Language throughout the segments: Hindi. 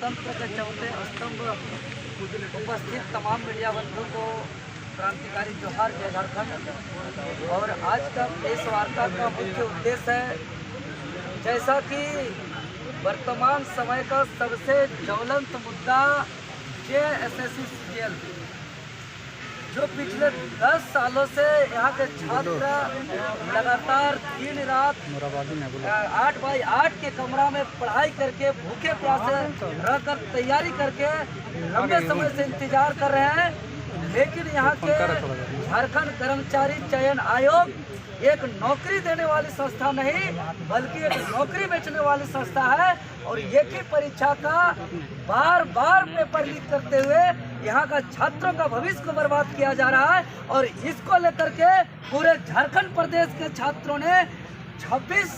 लोकतंत्र के चौथे स्तंभ उपस्थित तमाम मीडिया बंधुओं को क्रांतिकारी जोहार, जय झारखंड। और आज का प्रेस वार्ता का मुख्य उद्देश्य है, जैसा कि वर्तमान समय का सबसे ज्वलंत मुद्दा जेएसएससी सीजीएल, जो पिछले 10 सालों से यहाँ के छात्र लगातार दिन रात 8x8 के कमरा में पढ़ाई करके भूखे प्यासे रहकर तैयारी करके लंबे समय से इंतजार कर रहे हैं। लेकिन यहाँ के झारखंड कर्मचारी चयन आयोग एक नौकरी देने वाली संस्था नहीं, बल्कि एक नौकरी बेचने वाली संस्था है। और एक ही परीक्षा का बार बार पेपर लीक करते हुए यहाँ का छात्रों का भविष्य को बर्बाद किया जा रहा है। और इसको लेकर के पूरे झारखंड प्रदेश के छात्रों ने 26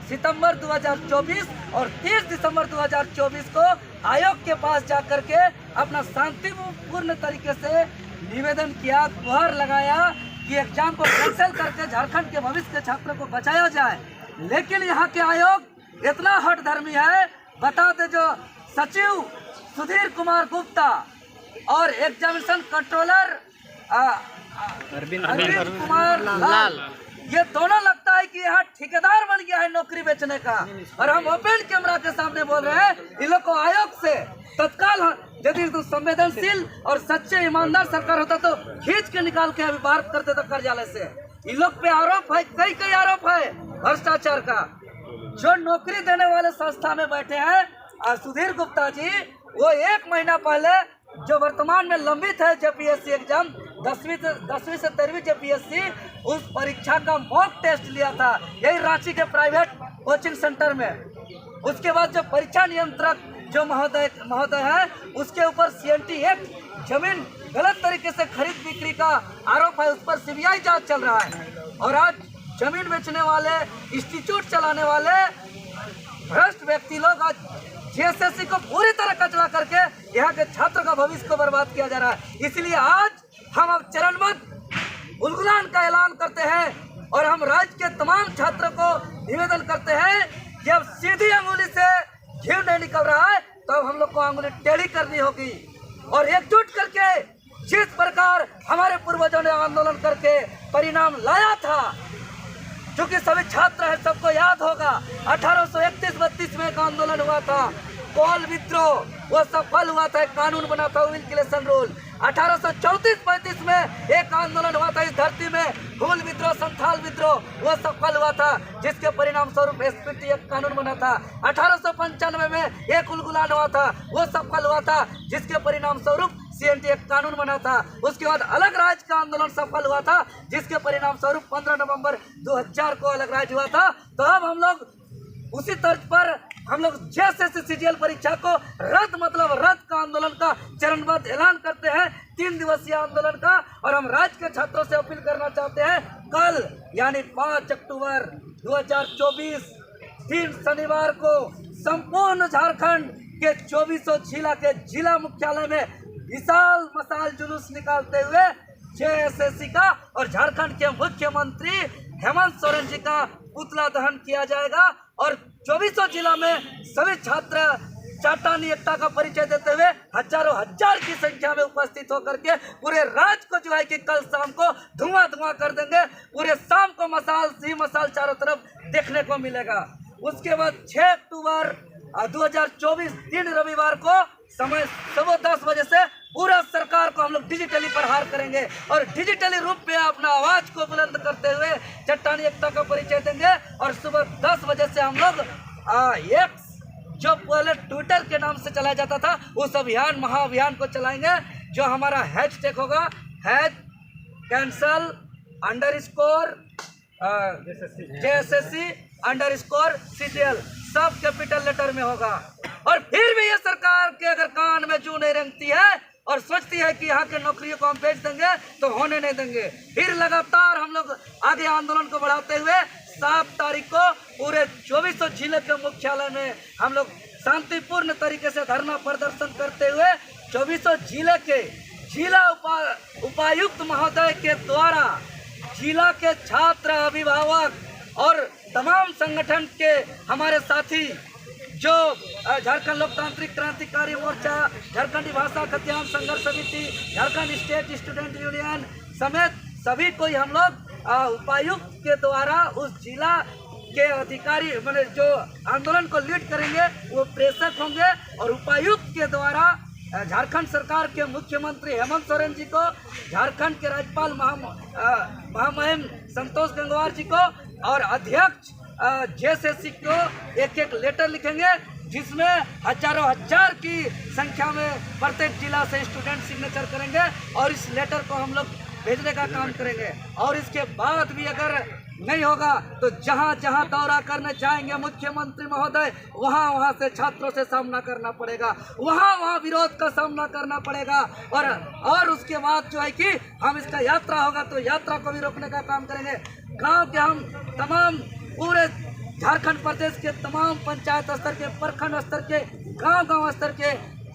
सितंबर 2024 और 30 दिसंबर 2024 को आयोग के पास जाकर के अपना शांतिपूर्ण तरीके से निवेदन किया, गुहार लगाया कि एग्जाम को कैंसिल करके झारखंड के भविष्य के छात्रों को बचाया जाए। लेकिन यहाँ के आयोग इतना हठधर्मी है, बता दे जो सचिव सुधीर कुमार गुप्ता और एग्जामिनेशन कंट्रोलर अरविंद कुमार लाल, ये दोनों लगता है कि यहाँ ठेकेदार बन गया है नौकरी बेचने का। और हम ओपन कैमरा के सामने बोल रहे हैं, इन लोग को आयोग से तत्काल, यदि तो संवेदनशील और सच्चे ईमानदार सरकार होता तो खींच के निकाल के अभी बाहर करते तो कार्यालय से। इन लोग पे आरोप है, कई आरोप है भ्रष्टाचार का। जो नौकरी देने वाले संस्था में बैठे हैं सुधीर गुप्ता जी, वो 1 महीना पहले जो वर्तमान में लंबित है जेपीएससी एग्जाम 10वीं से 13वीं जेपीएससी, उस परीक्षा का मॉक टेस्ट लिया था यही रांची के प्राइवेट कोचिंग सेंटर में। उसके बाद जो परीक्षा नियंत्रक जो महोदय है, उसके ऊपर सीएनटी एक्ट जमीन गलत तरीके से खरीद बिक्री का आरोप है, उस पर सीबीआई जांच चल रहा है। और आज जमीन बेचने वाले, इंस्टीट्यूट चलाने वाले भ्रष्ट व्यक्ति लोग आज जेएसएससी को पूरी तरह कचरा करके यहाँ के छात्र का भविष्य को बर्बाद किया जा रहा है। इसलिए आज हम अब चरणबद्ध उलगुलान का ऐलान करते हैं और हम राज्य के तमाम छात्रों को निवेदन करते हैं कि अब सीधी अंगुली से घी नहीं निकल रहा है, तो अब हम लोग को अंगुली टेढ़ी करनी होगी। और एकजुट करके जिस प्रकार हमारे पूर्वजों ने आंदोलन करके परिणाम लाया था, क्योंकि सभी छात्र हैं, सबको याद होगा 1831-32 में एक आंदोलन हुआ था, कोल विद्रोह, वो सफल हुआ था, एक कानून बना था विल्किंसन रूल। 1834-35 में एक आंदोलन हुआ था इस धरती में, भूल विद्रोह, संथाल विद्रोह, वो सफल हुआ था, जिसके परिणाम स्वरूप एसपीटी एक कानून बना था। 1895 में एक उलगुलान हुआ था, वो सफल हुआ था, जिसके परिणाम स्वरूप सीएनटी एक कानून बना था। उसके बाद अलग राज्य का आंदोलन सफल हुआ था, जिसके परिणाम स्वरूप 15 नवंबर 2000 को अलग राज्य हुआ था। तो अब हम लोग उसी तर्ज पर हम लोग जेएसएससी सीजीएल परीक्षा को रद्द, मतलब रद्द का आंदोलन का चरणबद्ध ऐलान करते हैं, 3 दिवसीय आंदोलन का। और हम राज्य के छात्रों से अपील करना चाहते हैं, कल यानी 5 अक्टूबर 2024 दिन शनिवार को संपूर्ण झारखंड के 2400 जिला के जिला मुख्यालय में विशाल मशाल जुलूस निकालते हुए जेएसएससी का और झारखंड के मुख्यमंत्री हेमंत सोरेन जी का पुतला दहन किया जाएगा। और 2400 जिला में सभी छात्र चाटानी एकता का परिचय देते हुए हजारों हजार की संख्या में उपस्थित होकर के पूरे राज्य को जो है कि कल शाम को धुआं कर देंगे। पूरे शाम को मशाल ही मशाल चारों तरफ देखने को मिलेगा। उसके बाद 6 अक्टूबर 2024 दिन रविवार को समय सुबह 10 बजे से पूरा सरकार को हम लोग डिजिटली प्रहार करेंगे और डिजिटली रूप में अपना आवाज को बुलंद करते हुए चट्टानी एकता का परिचय देंगे। और सुबह 10 बजे से हम लोग एक्स, जो पहले ट्विटर के नाम से चलाया जाता था, उस अभियान महाअभियान को चलाएंगे, जो हमारा हैशटैग होगा JSSC_CGL, सब कैपिटल लेटर में होगा। और फिर भी ये सरकार के अगर कान में जू नहीं रेंगती है और सोचती है कि यहाँ के नौकरियों को हम बेच देंगे, तो होने नहीं देंगे। फिर लगातार हम लोग आगे आंदोलन को बढ़ाते हुए 7 तारीख को पूरे 2400 जिले के मुख्यालय में हम लोग शांतिपूर्ण तरीके से धरना प्रदर्शन करते हुए 2400 जिले के जिला उपायुक्त महोदय के द्वारा जिला के छात्र, अभिभावक और तमाम संगठन के हमारे साथी जो झारखंड लोकतांत्रिक क्रांतिकारी मोर्चा, झारखंडी भाषा खतियान संघर्ष समिति, झारखंड स्टेट स्टूडेंट यूनियन समेत सभी को हम लोग उपायुक्त के द्वारा उस जिला के अधिकारी मतलब जो आंदोलन को लीड करेंगे वो प्रेषक होंगे, और उपायुक्त के द्वारा झारखंड सरकार के मुख्यमंत्री हेमंत सोरेन जी को, झारखंड के राज्यपाल महामहिम संतोष गंगवार जी को और अध्यक्ष जेएसएससी को एक एक लेटर लिखेंगे, जिसमें हजारों हजार की संख्या में प्रत्येक जिला से स्टूडेंट सिग्नेचर करेंगे और इस लेटर को हम लोग भेजने का काम करेंगे। और इसके बाद भी अगर नहीं होगा तो जहां जहां दौरा करने जाएंगे मुख्यमंत्री महोदय, वहां से छात्रों से सामना करना पड़ेगा, वहां विरोध का सामना करना पड़ेगा। और उसके बाद जो है कि हम इसका यात्रा होगा तो यात्रा को भी रोकने का काम करेंगे। गांव के हम तमाम पूरे झारखंड प्रदेश के तमाम पंचायत स्तर के, प्रखंड स्तर के, गांव स्तर के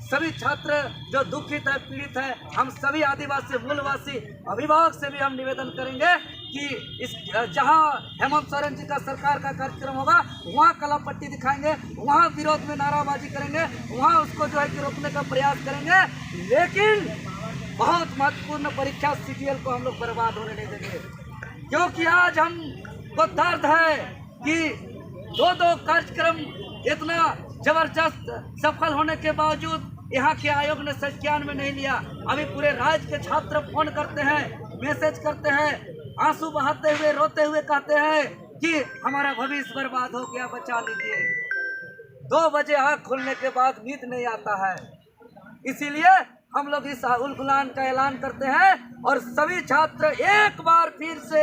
सभी छात्र जो दुखित है, पीड़ित है, हम सभी आदिवासी मूलवासी अभिभावक से भी हम निवेदन करेंगे कि इस जहां हेमंत सोरेन जी का सरकार का कार्यक्रम होगा वहां कला पट्टी दिखाएंगे, वहां विरोध में नाराबाजी करेंगे, वहां उसको जो है कि रोकने का प्रयास करेंगे। लेकिन बहुत महत्वपूर्ण परीक्षा सीजीएल को हम लोग बर्बाद होने नहीं देंगे, क्योंकि आज हमको दर्द है कि दो कार्यक्रम इतना जबरदस्त सफल होने के बावजूद यहाँ के आयोग ने संज्ञान में नहीं लिया। अभी पूरे राज्य के छात्र फोन करते हैं, मैसेज करते हैं, आंसू बहाते हुए, रोते हुए कहते हैं कि हमारा भविष्य बर्बाद हो गया, बचा लीजिए। 2 बजे आँख खुलने के बाद नींद नहीं आता है। इसीलिए हम लोग इस उलगुलान का ऐलान करते हैं और सभी छात्र एक बार फिर से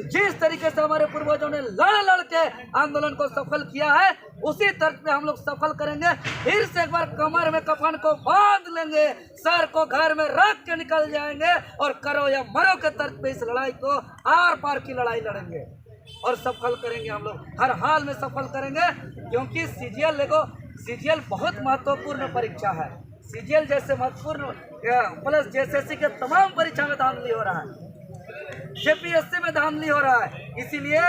जिस तरीके से हमारे पूर्वजों ने लड़ के आंदोलन को सफल किया है उसी तर्ज पे हम लोग सफल करेंगे। फिर से एक बार कमर में कफन को बांध लेंगे, सर को घर में रख के निकल जाएंगे और करो या मरो के तर्ज पे इस लड़ाई को आर पार की लड़ाई लड़ेंगे और सफल करेंगे। हम लोग हर हाल में सफल करेंगे, क्योंकि सीजीएल बहुत महत्वपूर्ण परीक्षा है। सीजीएल जैसे महत्वपूर्ण प्लस जेएसएससी के तमाम परीक्षा में धांधली हो रहा है, जेपीएससी में धांधली हो रहा है। इसीलिए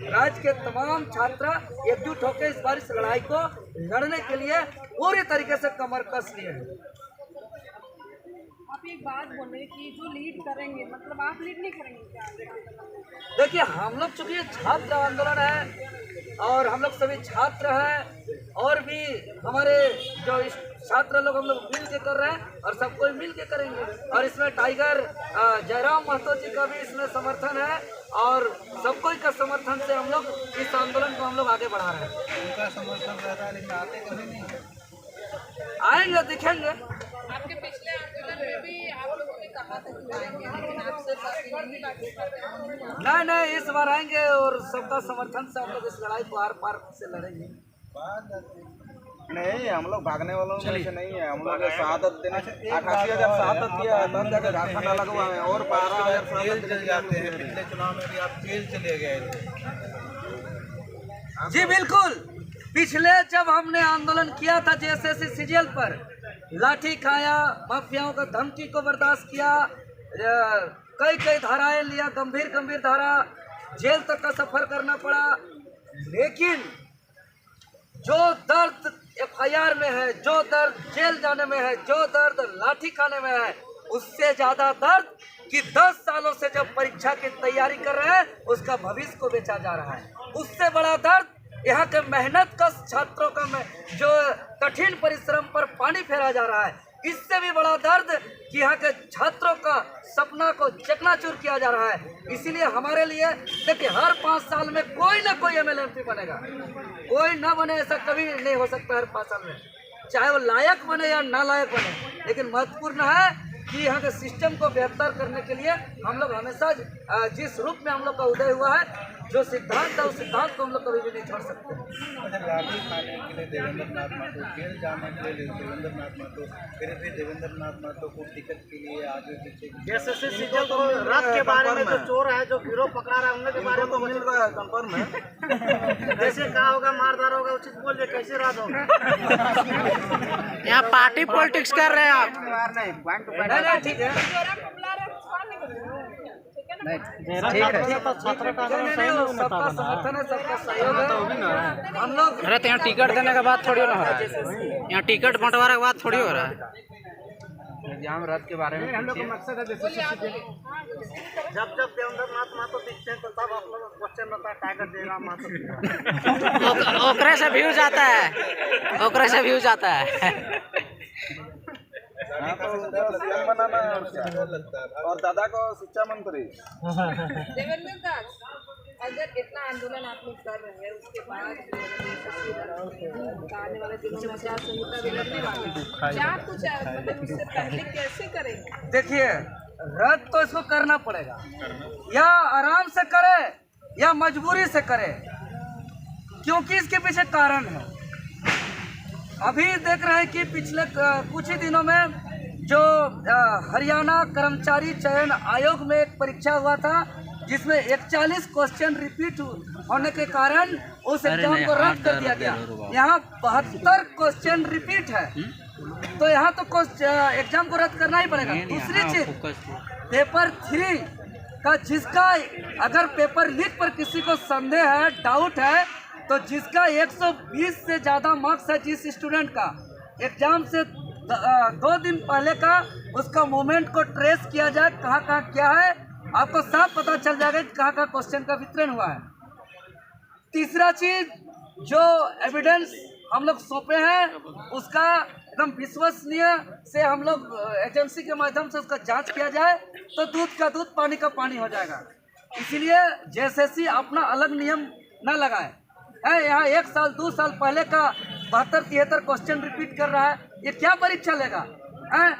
राज्य के तमाम छात्र एकजुट होकर इस बार इस लड़ाई को लड़ने के लिए पूरी तरीके से कमर कस लिए हैं। आप एक बात बोले कि जो लीड करेंगे, मतलब आप लीड नहीं करेंगे क्या? देखिए, हम लोग चूंकि छात्र आंदोलन है और हम लोग सभी छात्र हैं और भी हमारे जो छात्र लोग हम लोग मिल के कर रहे हैं और सबको मिल के करेंगे। और इसमें टाइगर जयराम महतो जी का भी इसमें समर्थन है और सबको का समर्थन से हम लोग इस आंदोलन को हम लोग आगे बढ़ा रहे हैं। उनका समर्थन रहता है, लेकिन आते कभी नहीं है। आएंगे, दिखेंगे। आपके पिछले आंदोलन में भी आप लोगों ने कहा था कि आएंगे, लेकिन आपसे नहीं, इस बार आएंगे और सबका समर्थन से हम लोग इस लड़ाई को आर पार से लड़ेंगे। नहीं, हम लोग भागने वालों में से नहीं है। हम लोग शहादत देने 88,000 शहादत दिया है, तब जाकर झारखंड अलग हुआ है और 12,000 शहादत चले जाते हैं। पिछले चुनाव में भी आप जेल चले गए थे। जी बिल्कुल, पिछले जब हमने आंदोलन किया था जेएसएससी सीजीएल पर, लाठी खाया, माफियाओं का धमकी को बर्दाश्त किया, कई धाराएं लिया, गंभीर धारा, जेल तक का सफर करना पड़ा। लेकिन जो दर्द एफआईआर में है, जो दर्द जेल जाने में है, जो दर्द लाठी खाने में है, उससे ज्यादा दर्द कि 10 सालों से जब परीक्षा की तैयारी कर रहे हैं उसका भविष्य को बेचा जा रहा है। उससे बड़ा दर्द यहाँ के मेहनत कश छात्रों का जो कठिन परिश्रम पर पानी फेरा जा रहा है। इससे भी बड़ा दर्द कि यहाँ के छात्रों का सपना को चकनाचूर किया जा रहा है। इसीलिए हमारे लिए देखिए, हर 5 साल में कोई ना कोई एमएलए बनेगा, कोई ना बने ऐसा कभी नहीं हो सकता। हर 5 साल में चाहे वो लायक बने या नालायक बने, लेकिन महत्वपूर्ण है कि यहाँ के सिस्टम को बेहतर करने के लिए हम लोग हमेशा जिस रूप में हम लोग का उदय हुआ है, जो सिद्धांत है उस सिद्धांत को हम लोग कभी भी नहीं छोड़ सकते। लाठी खाने के लिए देवेंद्र नाथ महतो, जेल जाने के लिए देवेंद्र नाथ महतो, फिर भी देवेंद्र नाथ महतो को टिकट के लिए आगे पीछे जैसे सीजन तो रथ के बारे में जो चोर है, जो गिरोह पकड़ा रहा है, उनके बारे में तो मिल रहा है, कंफर्म है। कैसे कहा होगा, मारदार होगा, उचित बोल दे, कैसे रात होगा। यहाँ पार्टी पॉलिटिक्स कर रहे हैं आप। नहीं, ठीक है। सबका समर्थन है, सबका सहयोग है। हम लोग अरे तो यहाँ टिकट देने के बाद थोड़ी ना हो रहा है, यहाँ टिकट बंटवारे के बाद थोड़ी हो रहा है। एग्जाम रद्द के बारे में हम लोग का मकसद है जब जब देवेंद्रनाथ महतो दिखते हैं तो तब आप लोग क्वेश्चन होता है टाइगर जयराम महतो ओकरे से व्यूज आता है, ओकरे से व्यूज आता है। सीएम बनाना है और दादा को शिक्षा मंत्री। देवेंद्र दास, अगर इतना आंदोलन आप लोग कर रहे हैं उसके बाद आने वाले दिनों में आचार संहिता भी लगने वाली है, क्या कुछ मतलब उससे पहले कैसे करेंगे? देखिए, रद्द तो इसको करना पड़ेगा, या आराम से करे या मजबूरी से करे, क्योंकि इसके पीछे कारण है। अभी देख रहे हैं कि पिछले कुछ ही दिनों में जो हरियाणा कर्मचारी चयन आयोग में एक परीक्षा हुआ था जिसमें 41 क्वेश्चन रिपीट होने के कारण उस एग्जाम को रद्द कर दिया गया। यहाँ 72 क्वेश्चन रिपीट है, तो यहाँ तो एग्जाम को रद्द करना ही पड़ेगा। दूसरी चीज, पेपर 3 का जिसका अगर पेपर लीक पर किसी को संदेह है, डाउट है, तो जिसका 120 से ज़्यादा मार्क्स है, जिस स्टूडेंट का एग्जाम से 2 दिन पहले का, उसका मूवमेंट को ट्रेस किया जाए, कहाँ क्या है, आपको साफ पता चल जाएगा कि कहाँ क्वेश्चन का वितरण हुआ है। तीसरा चीज, जो एविडेंस हम लोग सौंपे हैं उसका एकदम विश्वसनीय से हम लोग एजेंसी के माध्यम से उसका जांच किया जाए तो दूध का दूध पानी का पानी हो जाएगा। इसीलिए जेएसएससी अपना अलग नियम न लगाए है। यहाँ 1 साल 2 साल पहले का 72-73 क्वेश्चन रिपीट कर रहा है, ये क्या परीक्षा लेगा है?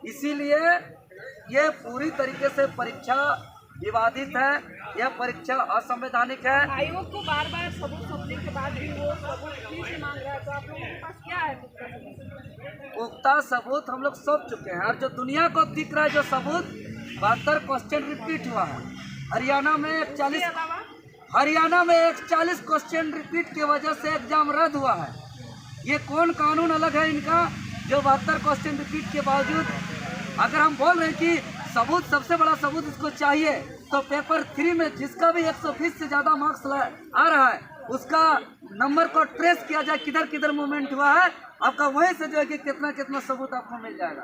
इसीलिए ये पूरी तरीके से परीक्षा विवादित है, यह परीक्षा असंवैधानिक है। आयोग को बार बार सबूत सौंपने के बाद भी वो सबूत फिर से मांग रहा है, तो आप लोगों के पास क्या है? पुख्ता सबूत हम लोग सौंप चुके हैं, और जो दुनिया को दिख रहा है जो सबूत, 72 क्वेश्चन रिपीट हुआ है। हरियाणा में 41 क्वेश्चन रिपीट की वजह से एग्जाम रद्द हुआ है। ये कौन कानून अलग है इनका जो 72 क्वेश्चन रिपीट के बावजूद, अगर हम बोल रहे हैं कि सबूत, सबसे बड़ा सबूत इसको चाहिए, तो पेपर 3 में जिसका भी 120 से ज़्यादा मार्क्स आ रहा है उसका नंबर को ट्रेस किया जाए, किधर किधर मूवमेंट हुआ है, आपका वहीं से जो है कि कितना कितना सबूत आपको मिल जाएगा।